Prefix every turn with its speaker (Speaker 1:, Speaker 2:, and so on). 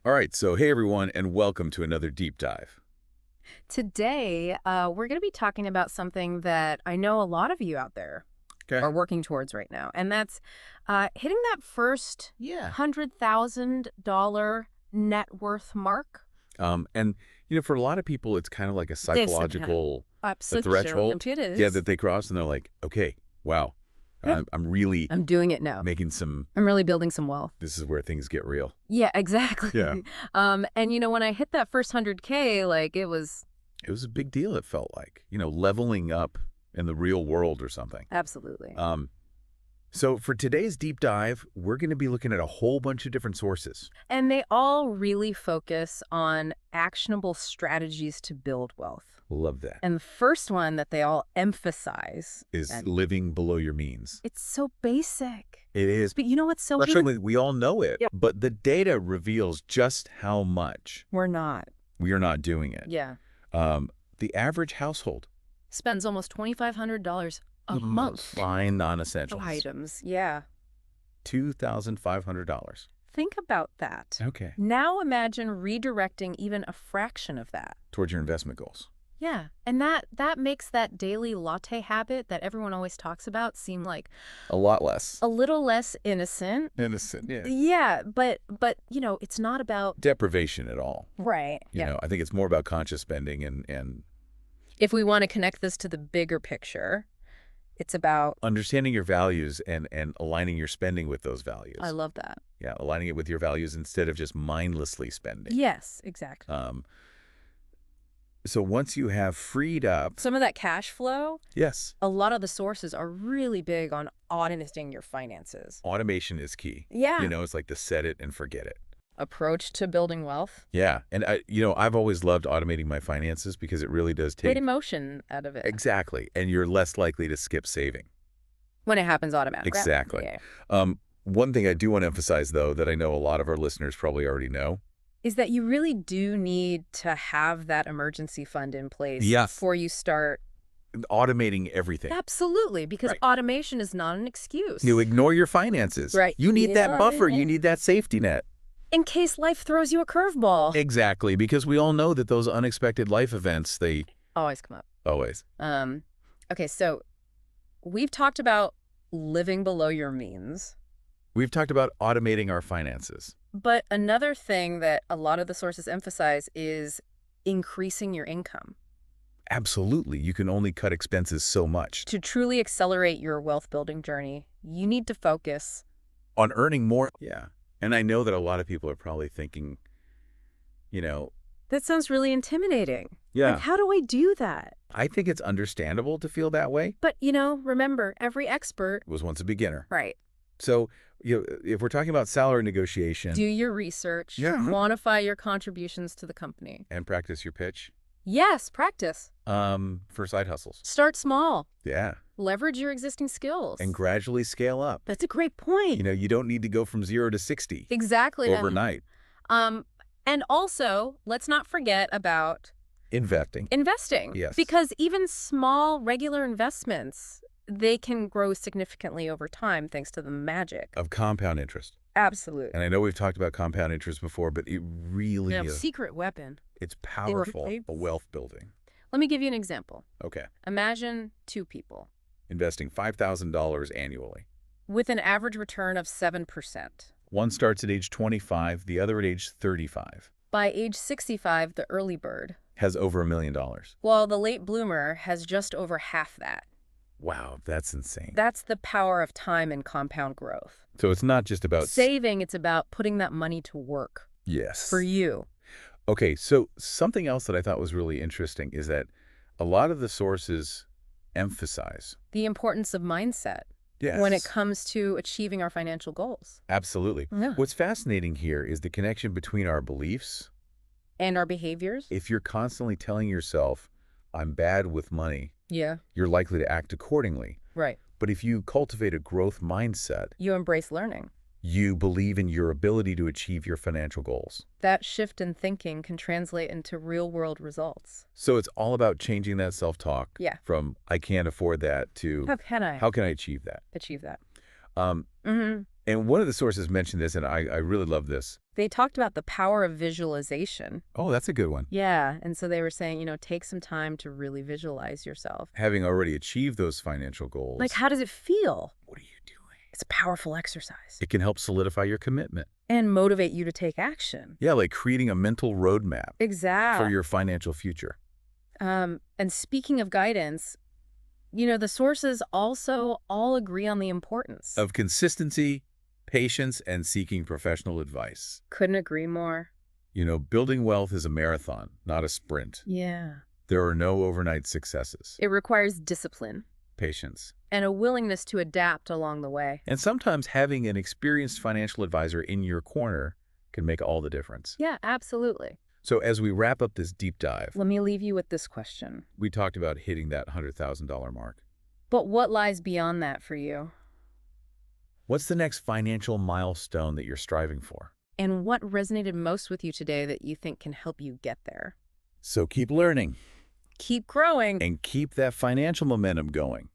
Speaker 1: All right, so hey everyone, and welcome to another deep dive.
Speaker 2: Today, we're going to be talking about something that I know a lot of you out there
Speaker 1: Okay.
Speaker 2: are working towards right now, and that's hitting that first
Speaker 1: Yeah.
Speaker 2: $100,000 net worth mark.
Speaker 1: And for a lot of people, it's kind of like a
Speaker 2: This
Speaker 1: psychological threshold,
Speaker 2: absolutely it
Speaker 1: yeah,
Speaker 2: is.
Speaker 1: that they cross, and they're like, okay, wow,
Speaker 2: Yeah.
Speaker 1: I'm really
Speaker 2: I'm doing it now.
Speaker 1: making some.
Speaker 2: I'm really building some wealth.
Speaker 1: This is where things get real.
Speaker 2: Yeah,
Speaker 1: Yeah.
Speaker 2: exactly. And when I hit that first 100K, like it was
Speaker 1: It was a big deal. It felt like, leveling up in the real world or something.
Speaker 2: absolutely.
Speaker 1: Um, so for today's deep dive, we're going to be looking at a whole bunch of different sources.
Speaker 2: And they all really focus on actionable strategies to build wealth.
Speaker 1: Love that.
Speaker 2: And the first one that they all emphasize
Speaker 1: Is
Speaker 2: and
Speaker 1: living below your means.
Speaker 2: it's so basic.
Speaker 1: It is.
Speaker 2: But you know what's so
Speaker 1: Frustratingly, we all know it,
Speaker 2: Yeah.
Speaker 1: but the data reveals just how much
Speaker 2: We're not.
Speaker 1: we are not doing it.
Speaker 2: Yeah.
Speaker 1: The average household,
Speaker 2: Spends almost $2,500 a month
Speaker 1: buying
Speaker 2: for
Speaker 1: non-essentials,
Speaker 2: items. Yeah.
Speaker 1: $2,500.
Speaker 2: Think about that.
Speaker 1: Okay.
Speaker 2: Now imagine redirecting even a fraction of that.
Speaker 1: Towards your investment goals.
Speaker 2: Yeah. And that makes that daily latte habit that everyone always talks about seem like
Speaker 1: A lot less.
Speaker 2: a little less innocent.
Speaker 1: Innocent, yeah.
Speaker 2: Yeah, but it's not about
Speaker 1: Deprivation at all.
Speaker 2: right.
Speaker 1: I think it's more about conscious spending and
Speaker 2: If we want to connect this to the bigger picture, it's about
Speaker 1: understanding your values and aligning your spending with those values.
Speaker 2: I love that.
Speaker 1: Yeah, aligning it with your values instead of just mindlessly spending.
Speaker 2: Yes, exactly.
Speaker 1: So once you have freed up,
Speaker 2: Some of that cash flow,
Speaker 1: yes,
Speaker 2: a lot of the sources are really big on auditing your finances.
Speaker 1: automation is key.
Speaker 2: Yeah.
Speaker 1: It's like the set it and forget it.
Speaker 2: Approach to building wealth.
Speaker 1: Yeah. And I've always loved automating my finances because it really does
Speaker 2: Great
Speaker 1: take.
Speaker 2: emotion out of it.
Speaker 1: Exactly. And you're less likely to skip saving.
Speaker 2: When it happens automatically.
Speaker 1: Exactly.
Speaker 2: Yeah.
Speaker 1: One thing I do want to emphasize, though, that I know a lot of our listeners probably already know.
Speaker 2: Is that you really do need to have that emergency fund in place
Speaker 1: Yes.
Speaker 2: before you start.
Speaker 1: Automating everything.
Speaker 2: Absolutely, because
Speaker 1: Right.
Speaker 2: automation is not an excuse.
Speaker 1: You ignore your finances.
Speaker 2: Right.
Speaker 1: You need that
Speaker 2: Yeah.
Speaker 1: buffer. You need that safety net.
Speaker 2: In case life throws you a curveball.
Speaker 1: Exactly. Because we all know that those unexpected life events, they
Speaker 2: Always come up.
Speaker 1: always.
Speaker 2: Okay, so we've talked about living below your means,
Speaker 1: We've talked about automating our finances.
Speaker 2: but another thing that a lot of the sources emphasize is increasing your income.
Speaker 1: Absolutely. You can only cut expenses so much.
Speaker 2: To truly accelerate your wealth building journey, you need to focus.
Speaker 1: On earning more. Yeah. And I know that a lot of people are probably thinking,
Speaker 2: That sounds really intimidating.
Speaker 1: yeah,
Speaker 2: Like, how do I do that?
Speaker 1: I think it's understandable to feel that way.
Speaker 2: But, remember, every expert,
Speaker 1: Was once a beginner.
Speaker 2: right,
Speaker 1: So, if we're talking about salary negotiation
Speaker 2: do your research,
Speaker 1: Yeah.
Speaker 2: quantify your contributions to the company.
Speaker 1: and practice your pitch,
Speaker 2: Yes, practice.
Speaker 1: for side hustles.
Speaker 2: Start small.
Speaker 1: Yeah.
Speaker 2: Leverage your existing skills.
Speaker 1: And gradually scale up.
Speaker 2: That's a great point.
Speaker 1: You don't need to go from 0 to 60
Speaker 2: Exactly.
Speaker 1: overnight.
Speaker 2: And also, let's not forget about
Speaker 1: Investing.
Speaker 2: investing.
Speaker 1: Yes.
Speaker 2: Because even small, regular investments, they can grow significantly over time thanks to the magic.
Speaker 1: Of compound interest.
Speaker 2: Absolutely.
Speaker 1: And I know we've talked about compound interest before, but it really is.
Speaker 2: Secret weapon.
Speaker 1: It's powerful,
Speaker 2: Right.
Speaker 1: a wealth building.
Speaker 2: Let me give you an example.
Speaker 1: Okay.
Speaker 2: Imagine two people
Speaker 1: Investing $5,000 annually.
Speaker 2: with an average return of 7%.
Speaker 1: One starts at age 25, the other at age 35.
Speaker 2: By age 65, the early bird,
Speaker 1: Has over $1 million.
Speaker 2: while the late bloomer has just over half that.
Speaker 1: Wow, that's insane.
Speaker 2: That's the power of time and compound growth.
Speaker 1: So it's not just about
Speaker 2: Saving, it's about putting that money to work
Speaker 1: Yes.
Speaker 2: for you.
Speaker 1: Okay, so something else that I thought was really interesting is that a lot of the sources emphasize.
Speaker 2: The importance of mindset
Speaker 1: Yes.
Speaker 2: when it comes to achieving our financial goals.
Speaker 1: Absolutely.
Speaker 2: Yeah.
Speaker 1: What's fascinating here is the connection between our beliefs.
Speaker 2: And our behaviors.
Speaker 1: If you're constantly telling yourself, I'm bad with money,
Speaker 2: Yeah,
Speaker 1: you're likely to act accordingly.
Speaker 2: right.
Speaker 1: But if you cultivate a growth mindset,
Speaker 2: You embrace learning.
Speaker 1: you believe in your ability to achieve your financial goals.
Speaker 2: That shift in thinking can translate into real-world results.
Speaker 1: So it's all about changing that self-talk
Speaker 2: Yeah.
Speaker 1: from I can't afford that to
Speaker 2: How can I
Speaker 1: how can I achieve that?
Speaker 2: achieve that?
Speaker 1: Um,
Speaker 2: Mm-hmm.
Speaker 1: And one of the sources mentioned this, and I really love this.
Speaker 2: They talked about the power of visualization.
Speaker 1: Oh, that's a good one.
Speaker 2: Yeah, and so they were saying, take some time to really visualize yourself.
Speaker 1: Having already achieved those financial goals.
Speaker 2: Like, how does it feel?
Speaker 1: What are you doing?
Speaker 2: It's a powerful exercise.
Speaker 1: It can help solidify your commitment.
Speaker 2: And motivate you to take action.
Speaker 1: Yeah, like creating a mental roadmap
Speaker 2: Exactly.
Speaker 1: for your financial future.
Speaker 2: And speaking of guidance, the sources also all agree on the importance.
Speaker 1: Of consistency, patience, and seeking professional advice.
Speaker 2: Couldn't agree more.
Speaker 1: Building wealth is a marathon, not a sprint.
Speaker 2: Yeah.
Speaker 1: There are no overnight successes.
Speaker 2: It requires discipline
Speaker 1: Patience.
Speaker 2: and a willingness to adapt along the way.
Speaker 1: And sometimes having an experienced financial advisor in your corner can make all the difference.
Speaker 2: Yeah, absolutely.
Speaker 1: So as we wrap up this deep dive,
Speaker 2: Let me leave you with this question.
Speaker 1: we talked about hitting that $100,000 mark.
Speaker 2: But what lies beyond that for you?
Speaker 1: What's the next financial milestone that you're striving for?
Speaker 2: And what resonated most with you today that you think can help you get there?
Speaker 1: So keep learning
Speaker 2: Keep growing.
Speaker 1: and keep that financial momentum going.